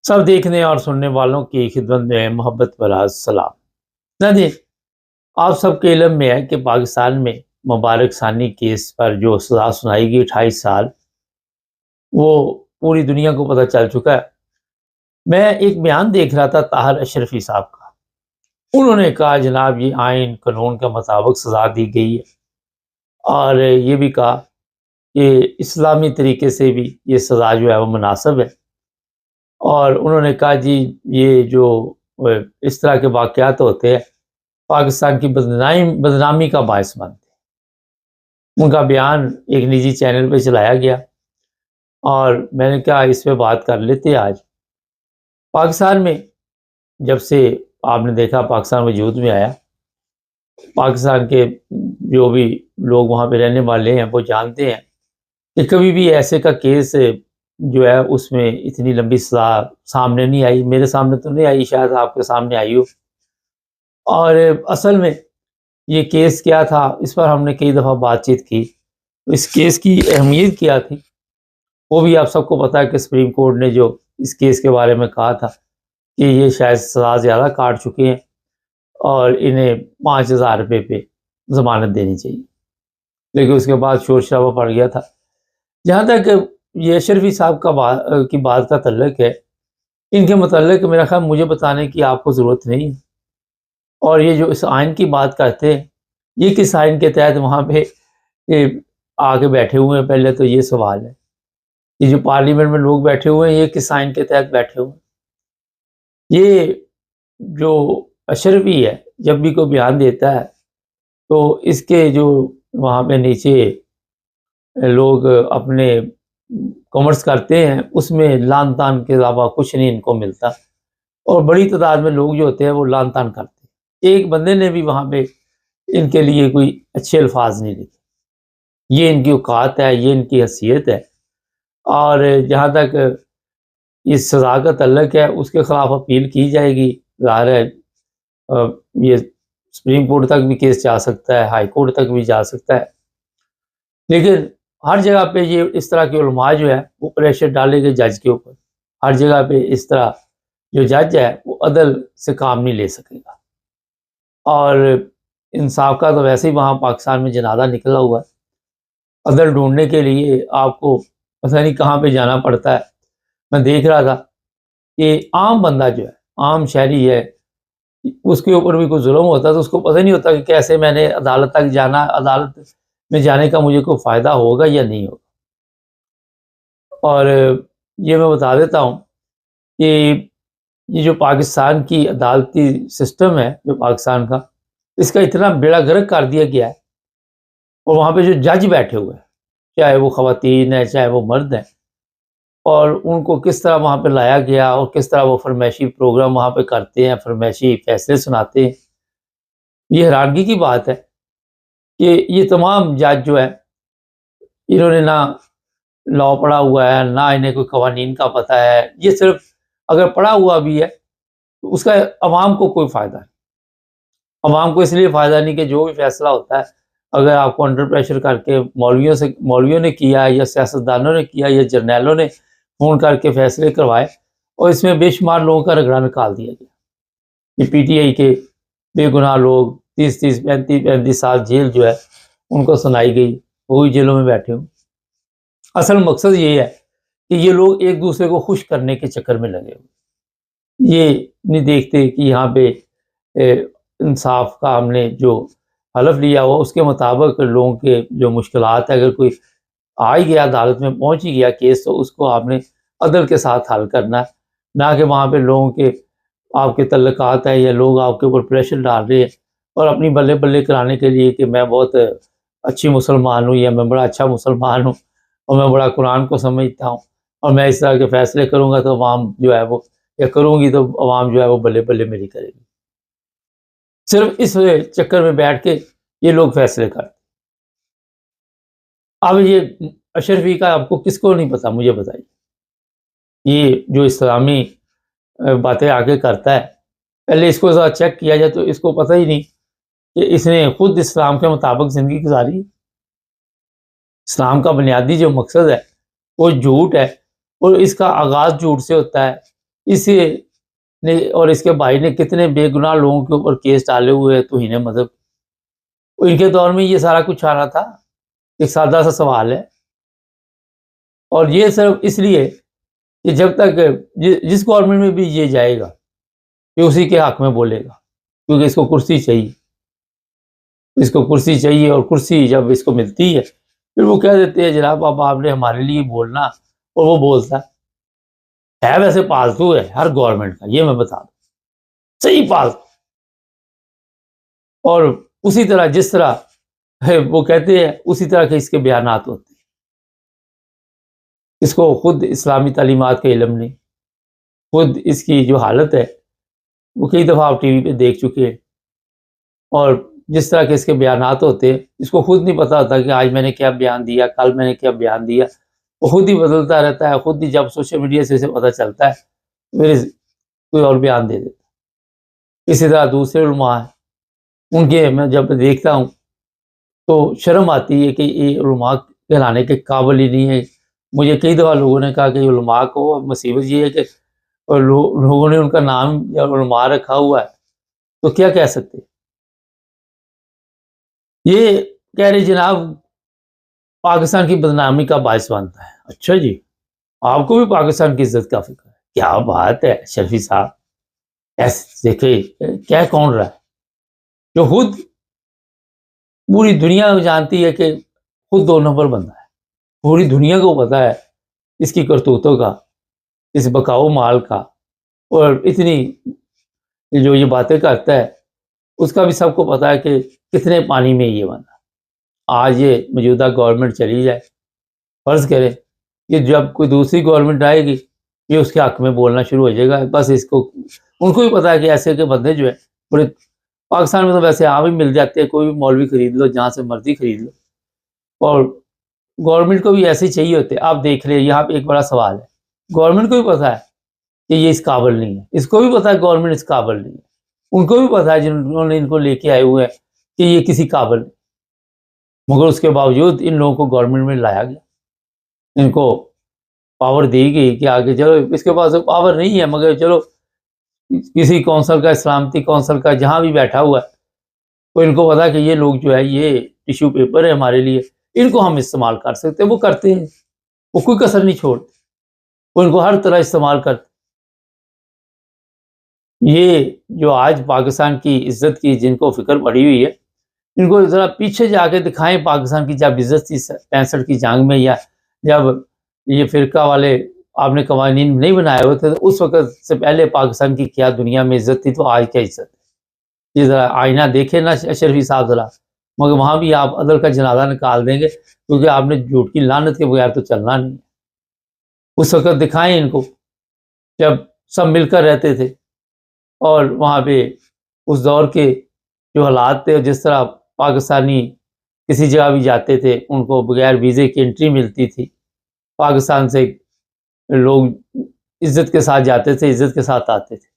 سب دیکھنے اور سننے والوں کی خدمت میں محبت برا سلام۔ نہ جی، آپ سب کے علم میں ہے کہ پاکستان میں مبارک ثانی کیس پر جو سزا سنائی گئی 28 سال، وہ پوری دنیا کو پتہ چل چکا ہے۔ میں ایک بیان دیکھ رہا تھا طاہر اشرفی صاحب کا، انہوں نے کہا جناب یہ آئین قانون کے مطابق سزا دی گئی ہے، اور یہ بھی کہا کہ اسلامی طریقے سے بھی یہ سزا جو ہے وہ مناسب ہے، اور انہوں نے کہا جی یہ جو اس طرح کے واقعات ہوتے ہیں پاکستان کی بدنامی کا باعث بنتے ہیں۔ ان کا بیان ایک نجی چینل پہ چلایا گیا اور میں نے کہا اس پہ بات کر لیتے۔ آج پاکستان میں جب سے آپ نے دیکھا پاکستان وجود میں آیا، پاکستان کے جو بھی لوگ وہاں پہ رہنے والے ہیں وہ جانتے ہیں کہ کبھی بھی ایسے کا کیس جو ہے اس میں اتنی لمبی سزا سامنے نہیں آئی۔ میرے سامنے تو نہیں آئی، شاید آپ کے سامنے آئی ہو۔ اور اصل میں یہ کیس کیا تھا، اس پر ہم نے کئی دفعہ بات چیت کی۔ اس کیس کی اہمیت کیا تھی وہ بھی آپ سب کو پتا ہے کہ سپریم کورٹ نے جو اس کیس کے بارے میں کہا تھا کہ یہ شاید سزا زیادہ کاٹ چکے ہیں اور انہیں 5,000 روپے پہ ضمانت دینی چاہیے، لیکن اس کے بعد شور شرابہ پڑ گیا تھا۔ جہاں تک یہ اشرفی صاحب کی بات کا تعلق ہے، ان کے متعلق میرا خیال مجھے بتانے کی آپ کو ضرورت نہیں ہے۔ اور یہ جو اس آئین کی بات کرتے ہیں، یہ کس آئین کے تحت وہاں پہ آ کے بیٹھے ہوئے ہیں؟ پہلے تو یہ سوال ہے، یہ جو پارلیمنٹ میں لوگ بیٹھے ہوئے ہیں یہ کس آئین کے تحت بیٹھے ہوئے ہیں؟ یہ جو اشرفی ہے جب بھی کوئی بیان دیتا ہے تو اس کے جو وہاں پہ نیچے لوگ اپنے کامنٹس کرتے ہیں اس میں لان تان کے علاوہ کچھ نہیں ان کو ملتا، اور بڑی تعداد میں لوگ جو ہوتے ہیں وہ لان تان کرتے ہیں۔ ایک بندے نے بھی وہاں پہ ان کے لیے کوئی اچھے الفاظ نہیں لکھے۔ یہ ان کی اوقات ہے، یہ ان کی حیثیت ہے، اور جہاں تک اس سزا کا تعلق ہے اس کے خلاف اپیل کی جائے گی۔ ظاہر ہے یہ سپریم کورٹ تک بھی کیس جا سکتا ہے، ہائی کورٹ تک بھی جا سکتا ہے، لیکن ہر جگہ پہ یہ اس طرح کے علماء جو ہے وہ پریشر ڈالے گے جج کے اوپر۔ ہر جگہ پہ اس طرح جو جج ہے وہ عدل سے کام نہیں لے سکے گا، اور انصاف کا تو ویسے ہی وہاں پاکستان میں جنازہ نکلا ہوا ہے۔ عدل ڈھونڈنے کے لیے آپ کو پتہ نہیں کہاں پہ جانا پڑتا ہے۔ میں دیکھ رہا تھا کہ عام بندہ جو ہے، عام شہری ہے، اس کے اوپر بھی کوئی ظلم ہوتا ہے تو اس کو پتہ نہیں ہوتا کہ کیسے میں نے عدالت تک جانا، عدالت میں جانے کا مجھے کوئی فائدہ ہوگا یا نہیں ہوگا۔ اور یہ میں بتا دیتا ہوں کہ یہ جو پاکستان کی عدالتی سسٹم ہے جو پاکستان کا، اس کا اتنا بیڑا غرق کر دیا گیا ہے، اور وہاں پہ جو جج بیٹھے ہوئے ہیں چاہے وہ خواتین ہیں چاہے وہ مرد ہیں، اور ان کو کس طرح وہاں پہ لایا گیا اور کس طرح وہ فرمائشی پروگرام وہاں پہ کرتے ہیں، فرمائشی فیصلے سناتے ہیں۔ یہ حیرانگی کی بات ہے کہ یہ تمام جج جو ہے انہوں نے نہ لاء پڑھا ہوا ہے، نہ انہیں کوئی قوانین کا پتہ ہے۔ یہ صرف اگر پڑھا ہوا بھی ہے تو اس کا عوام کو کوئی فائدہ نہیں۔ عوام کو اس لیے فائدہ نہیں کہ جو بھی فیصلہ ہوتا ہے اگر آپ کو انڈر پریشر کر کے مولویوں نے کیا یا سیاستدانوں نے کیا یا جرنیلوں نے فون کر کے فیصلے کروائے، اور اس میں بے شمار لوگوں کا رگڑا نکال دیا گیا۔ یہ پی ٹی آئی کے بے گناہ لوگ 35 سال جیل جو ہے ان کو سنائی گئی، وہی جیلوں میں بیٹھے ہوں۔ اصل مقصد یہ ہے کہ یہ لوگ ایک دوسرے کو خوش کرنے کے چکر میں لگے ہوئے، یہ نہیں دیکھتے کہ یہاں پہ انصاف کا ہم نے جو حلف لیا ہوا اس کے مطابق لوگوں کے جو مشکلات ہے، اگر کوئی آ ہی گیا عدالت میں پہنچ ہی گیا کیس، تو اس کو آپ نے عدل کے ساتھ حل کرنا ہے، نہ کہ وہاں پہ لوگوں کے آپ کے تعلقات ہیں یا لوگ آپ کے اوپر پریشر ڈال رہے ہیں اور اپنی بلے بلے کرانے کے لیے کہ میں بہت اچھی مسلمان ہوں یا میں بڑا اچھا مسلمان ہوں اور میں بڑا قرآن کو سمجھتا ہوں اور میں اس طرح کے فیصلے کروں گا تو عوام جو ہے وہ، یا کروں گی تو عوام جو ہے وہ بلے بلے میری کرے گی۔ صرف اس چکر میں بیٹھ کے یہ لوگ فیصلے کرتے۔ اب یہ اشرفی کا آپ کو کس کو نہیں پتا مجھے بتائیے، یہ جو اسلامی باتیں آگے کرتا ہے، پہلے اس کو ذرا چیک کیا جائے تو اس کو پتہ ہی نہیں کہ اس نے خود اسلام کے مطابق زندگی گزاری ہے۔ اسلام کا بنیادی جو مقصد ہے وہ جھوٹ ہے، اور اس کا آغاز جھوٹ سے ہوتا ہے، اس نے اور اس کے بھائی نے کتنے بے گناہ لوگوں کے اوپر کیس ڈالے ہوئے ہیں توہین مذہب. ان کے دور میں یہ سارا کچھ آ رہا تھا. ایک سادہ سا سوال ہے. اور یہ صرف اس لیے کہ جب تک جس گورنمنٹ میں بھی یہ جائے گا کہ اسی کے حق میں بولے گا، کیونکہ اس کو کرسی چاہیے. اس کو کرسی چاہیے، اور کرسی جب اس کو ملتی ہے پھر وہ کہہ دیتے ہیں جناب اب آپ نے ہمارے لیے بولنا، اور وہ بولتا ہے ویسے پالتو ہے ہر گورنمنٹ کا، یہ میں بتا دوں صحیح پالتو. اور اسی طرح جس طرح وہ کہتے ہیں اسی طرح کے اس کے بیانات ہوتے ہیں. اس کو خود اسلامی تعلیمات کا علم نہیں، خود اس کی جو حالت ہے وہ کئی دفعہ آپ ٹی وی پہ دیکھ چکے ہیں. اور جس طرح کے اس کے بیانات ہوتے ہیں اس کو خود نہیں پتا ہوتا کہ آج میں نے کیا بیان دیا، کل میں نے کیا بیان دیا. وہ خود ہی بدلتا رہتا ہے. خود ہی جب سوشل میڈیا سے اسے پتہ چلتا ہے پھر کوئی اور بیان دے دیتا. اسی طرح دوسرے علماء ہیں، ان کے میں جب دیکھتا ہوں تو شرم آتی ہے کہ یہ علماء کہلانے کے قابل ہی نہیں ہے. مجھے کئی دفعہ لوگوں نے کہا کہ علماء کو مصیبت یہ ہے کہ لوگوں نے ان کا نام جب علماء رکھا ہوا ہے تو کیا کہہ سکتے. یہ کہہ رہے جناب پاکستان کی بدنامی کا باعث بنتا ہے. اچھا جی، آپ کو بھی پاکستان کی عزت کا فکر ہے؟ کیا بات ہے شرفی صاحب. ایسے دیکھے کیا کون رہا ہے جو خود پوری دنیا جانتی ہے کہ خود 2 نمبر بندہ ہے. پوری دنیا کو پتا ہے اس کی کرتوتوں کا، اس بکاؤ مال کا، اور اتنی جو یہ باتیں کرتا ہے اس کا بھی سب کو پتا ہے کہ کتنے پانی میں یہ بندہ. آج یہ موجودہ گورنمنٹ چلی جائے، فرض کرے کہ جب کوئی دوسری گورنمنٹ آئے گی یہ اس کے حق میں بولنا شروع ہو جائے گا. بس اس کو ان کو بھی پتا ہے کہ ایسے کے بندے جو ہے پورے پاکستان میں تو ویسے عام ہی مل جاتے ہیں. کوئی بھی مولوی خرید لو، جہاں سے مرضی خرید لو، اور گورنمنٹ کو بھی ایسے ہی چاہیے ہوتے. آپ دیکھ لیں یہاں پہ ایک بڑا سوال ہے، گورنمنٹ کو بھی پتا ہے کہ یہ اس قابل نہیں ہے، اس کو بھی پتا ہے گورنمنٹ اس قابل نہیں ہے، ان کو بھی پتا ہے جنہوں نے ان کو لے کے آئے ہوئے ہیں کہ یہ کسی قابل نہیں. مگر اس کے باوجود ان لوگوں کو گورنمنٹ میں لایا گیا، ان کو پاور دی گئی کہ آگے چلو. اس کے پاس پاور نہیں ہے مگر چلو کسی کونسل کا، سلامتی کونسل کا جہاں بھی بیٹھا ہوا ہے، تو ان کو پتا کہ یہ لوگ جو ہے یہ ٹیشو پیپر ہے ہمارے لیے، ان کو ہم استعمال کر سکتے. وہ کرتے ہیں، وہ کوئی کسر نہیں چھوڑتے، وہ ان کو ہر طرح استعمال کرتے. یہ جو آج پاکستان کی عزت کی جن کو فکر پڑی ہوئی ہے، ان کو ذرا پیچھے جا کے دکھائیں پاکستان کی جب عزت تھی 65 کی جنگ میں، یا جب یہ فرقہ والے آپ نے قوانین نہیں بنائے ہوئے تھے تو اس وقت سے پہلے پاکستان کی کیا دنیا میں عزت تھی، تو آج کیا عزت ہے. یہ ذرا آئینہ دیکھیں نا شرفی صاحب ذرا. مگر وہاں بھی آپ عدل کا جنازہ نکال دیں گے کیونکہ آپ نے جھوٹ کی لعنت کے بغیر تو چلنا نہیں. اس وقت دکھائیں ان کو جب سب مل کر رہتے تھے، اور وہاں پہ اس دور کے جو حالات تھے، جس طرح پاکستانی کسی جگہ بھی جاتے تھے ان کو بغیر ویزے کی انٹری ملتی تھی. پاکستان سے لوگ عزت کے ساتھ جاتے تھے، عزت کے ساتھ آتے تھے.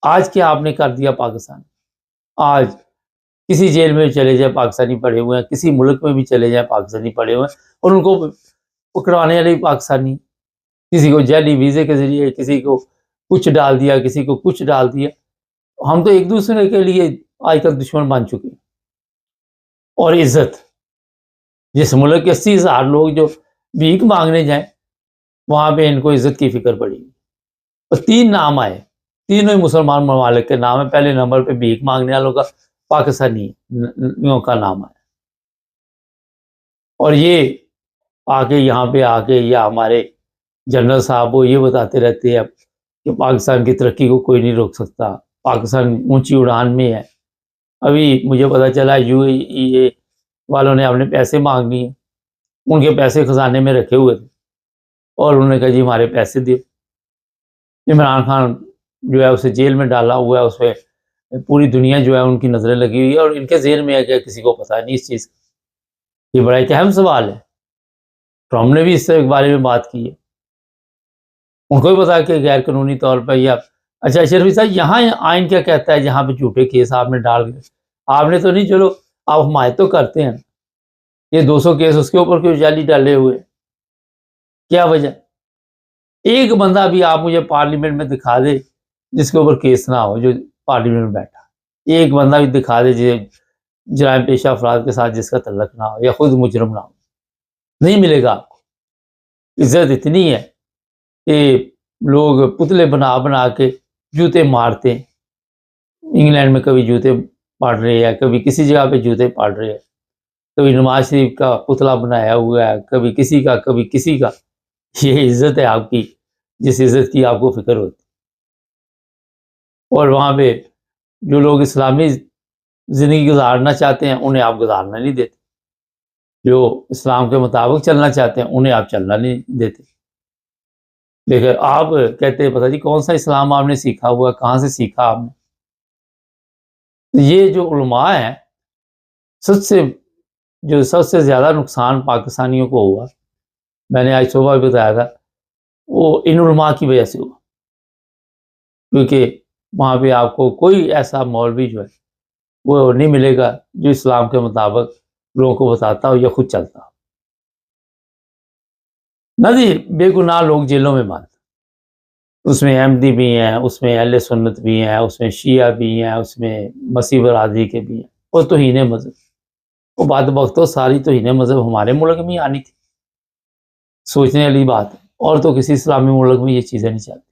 آج کیا آپ نے کر دیا پاکستان؟ آج کسی جیل میں چلے جائیں پاکستانی پڑے ہوئے ہیں، کسی ملک میں بھی چلے جائیں پاکستانی پڑے ہوئے ہیں، اور ان کو پکڑوانے والے بھی پاکستانی. کسی کو جعلی ویزے کے ذریعے، کسی کو کچھ ڈال دیا، کسی کو کچھ ڈال دیا. ہم تو ایک دوسرے کے لیے آج کل دشمن بن چکے ہیں. اور عزت، جس ملک کے 80,000 لوگ جو بھیک مانگنے جائیں وہاں پہ ان کو عزت کی فکر پڑی. اور 3 نام آئے، تینوں ہی مسلمان ممالک کے نام ہے. پہلے نمبر پہ بھیک مانگنے والوں کا پاکستانیوں کا نام ہے. اور یہ آگے یہاں پہ آ کے یا ہمارے جنرل صاحب وہ یہ بتاتے رہتے ہیں کہ پاکستان کی ترقی کو کوئی نہیں روک سکتا، پاکستان اونچی اڑان میں ہے. ابھی مجھے پتا چلا UAE والوں نے اپنے پیسے مانگ لیے، ان کے پیسے خزانے میں رکھے ہوئے تھے، اور انہوں نے کہا جی ہمارے پیسے دے. عمران خان جو ہے اسے جیل میں ڈالا ہوا ہے، اس پہ پوری دنیا جو ہے ان کی نظریں لگی ہوئی ہے، اور ان کے ذہن میں ہے کہ کسی کو پتہ نہیں اس چیز کا. یہ بڑا ایک اہم سوال ہے. ٹرمپ نے بھی اس سے بارے میں بات کی ہے، ان کو بھی پتا کہ غیر قانونی طور پر یا اچھا شرفی صاحب یہاں آئین کیا کہتا ہے جہاں پہ جھوٹے کیس آپ نے ڈال گئے؟ آپ نے تو نہیں، چلو آپ حمایت تو کرتے ہیں، یہ 200 کیس اس کے اوپر کیوں جعلی ڈالے ہوئے؟ کیا وجہ؟ ایک بندہ بھی آپ مجھے پارلیمنٹ میں دکھا دے جس کے اوپر کیس نہ ہو، جو پارلیمنٹ میں بیٹھا، ایک بندہ بھی دکھا دے جرائم پیشہ افراد کے ساتھ جس کا تعلق نہ ہو یا خود مجرم نہ ہو، نہیں ملے گا آپ کو۔ عزت اتنی ہے کہ لوگ پتلے بنا بنا کے جوتے مارتے ہیں، انگلینڈ میں کبھی جوتے پاڑ رہے ہیں، کبھی کسی جگہ پہ جوتے پاڑ رہے ہیں، کبھی نواز شریف کا پتلا بنایا ہوا ہے، کبھی کسی کا کبھی کسی کا۔ یہ عزت ہے آپ کی، جس عزت کی آپ کو فکر ہوتی۔ اور وہاں پہ جو لوگ اسلامی زندگی گزارنا چاہتے ہیں انہیں آپ گزارنا نہیں دیتے، جو اسلام کے مطابق چلنا چاہتے ہیں انہیں آپ چلنا نہیں دیتے۔ لیکن آپ کہتے ہیں پتہ جی کون سا اسلام آپ نے سیکھا ہوا، کہاں سے سیکھا آپ نے؟ یہ جو علماء ہیں، سب سے زیادہ نقصان پاکستانیوں کو ہوا، میں نے آج صبح بھی بتایا تھا، وہ ان علماء کی وجہ سے ہوا، کیونکہ وہاں پہ آپ کو کوئی ایسا مولوی جو ہے وہ نہیں ملے گا جو اسلام کے مطابق لوگوں کو بتاتا ہو یا خود چلتا ہو۔ نہ جی، بے گناہ لوگ جیلوں میں بند، اس میں احمدی بھی ہیں، اس میں اہل سنت بھی ہیں، اس میں شیعہ بھی ہیں، اس میں مسیح برادری کے بھی ہیں، اور توہین مذہب، وہ بات وقت ساری توہین مذہب ہمارے ملک میں ہی آنی تھی۔ سوچنے والی بات ہے، اور تو کسی اسلامی ملک میں یہ چیزیں نہیں چلتی۔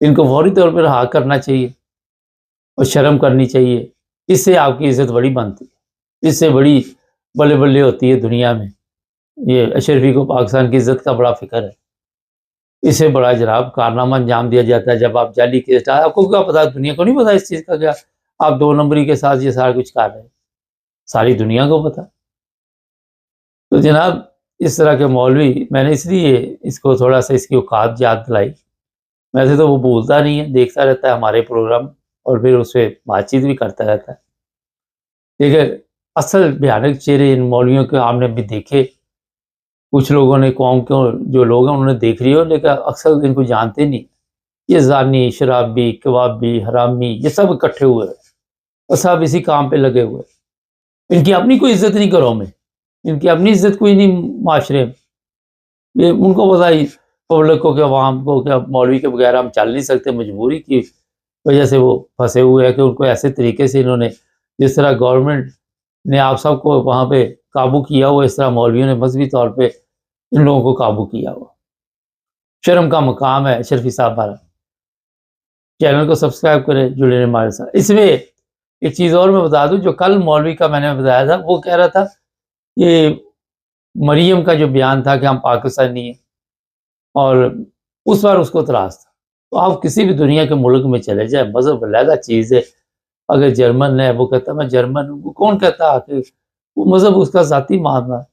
ان کو فوری طور پر رہا کرنا چاہیے اور شرم کرنی چاہیے، اس سے آپ کی عزت بڑی بنتی ہے، اس سے بڑی بلے بلے ہوتی ہے دنیا میں۔ یہ اشرفی کو پاکستان کی عزت کا بڑا فکر ہے، اس سے بڑا جناب کارنامہ انجام دیا جاتا ہے جب آپ جعلی کیس ڈال۔ آپ کو کیا پتا، دنیا کو نہیں پتا اس چیز کا، کیا آپ 2 نمبری کے ساتھ یہ سارا کچھ کر رہے ہیں، ساری دنیا کو پتا۔ تو جناب اس طرح کے مولوی، میں نے اس لیے اس کو تھوڑا سا اس کی اوقات یاد دلائی، ویسے تو وہ بولتا نہیں ہے، دیکھتا رہتا ہے ہمارے پروگرام اور پھر اس پہ بات چیت بھی کرتا رہتا ہے، لیکن اصل بھیانک چہرے ان مولویوں کے آپ نے بھی دیکھے۔ کچھ لوگوں نے، قوم کے جو لوگ ہیں انہوں نے دیکھ لیے، لیکن اکثر ان کو جانتے نہیں۔ یہ زانی، شرابی، کبابی، حرامی، یہ سب اکٹھے ہوئے ہیں اور سب اسی کام پہ لگے ہوئے ہیں۔ ان کی اپنی کوئی عزت نہیں گھروں میں، ان کی اپنی عزت کوئی نہیں معاشرے میں۔ یہ ان کو پتا ہی پبلک کو کہ عوام کو کہ مولوی کے بغیر ہم چل نہیں سکتے، مجبوری کی وجہ سے وہ پھنسے ہوئے ہیں کہ ان کو ایسے طریقے سے انہوں نے، جس طرح گورنمنٹ نے آپ سب کو وہاں پہ قابو کیا ہوا، اس طرح مولویوں نے مذہبی طور پہ ان لوگوں کو قابو کیا ہوا۔ شرم کا مقام ہے اشرفی صاحب ہمارا۔ چینل کو سبسکرائب کریں، جڑے رہیں ہمارے ساتھ۔ اس میں ایک چیز اور میں بتا دوں، جو کل مولوی کا میں نے بتایا تھا، وہ کہہ رہا تھا یہ مریم کا جو بیان تھا کہ ہم پاکستانی ہیں، اور اس بار اس کو اعتراض تھا۔ تو آپ کسی بھی دنیا کے ملک میں چلے جائیں، مذہب علیحدہ چیز ہے۔ اگر جرمن ہے، وہ کہتا ہے میں جرمن ہوں، کون کہتا ہے کہ وہ مذہب اس کا ذاتی معاملہ ہے۔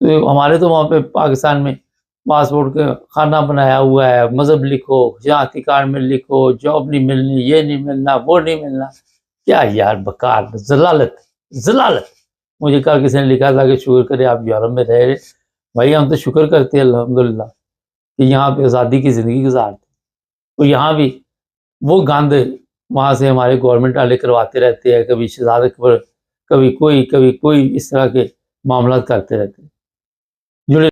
تو ہمارے تو وہاں پہ پاکستان میں پاسپورٹ کا خانہ بنایا ہوا ہے، مذہب لکھو، شناختی کارڈ میں لکھو، جاب نہیں ملنی، یہ نہیں ملنا، وہ نہیں ملنا۔ کیا یار بکار، ضلالت۔ مجھے کل کسی نے لکھا تھا کہ شکر کرے آپ یورپ میں رہ رہے۔ بھائی ہم تو شکر کرتے ہیں الحمدللہ کہ یہاں پہ آزادی کی زندگی گزارتے، تو یہاں بھی وہ گند وہاں سے ہمارے گورنمنٹ والے کرواتے رہتے ہیں، کبھی شہزاد اکبر، کبھی کوئی اس طرح کے معاملات کرتے رہتے ہیں۔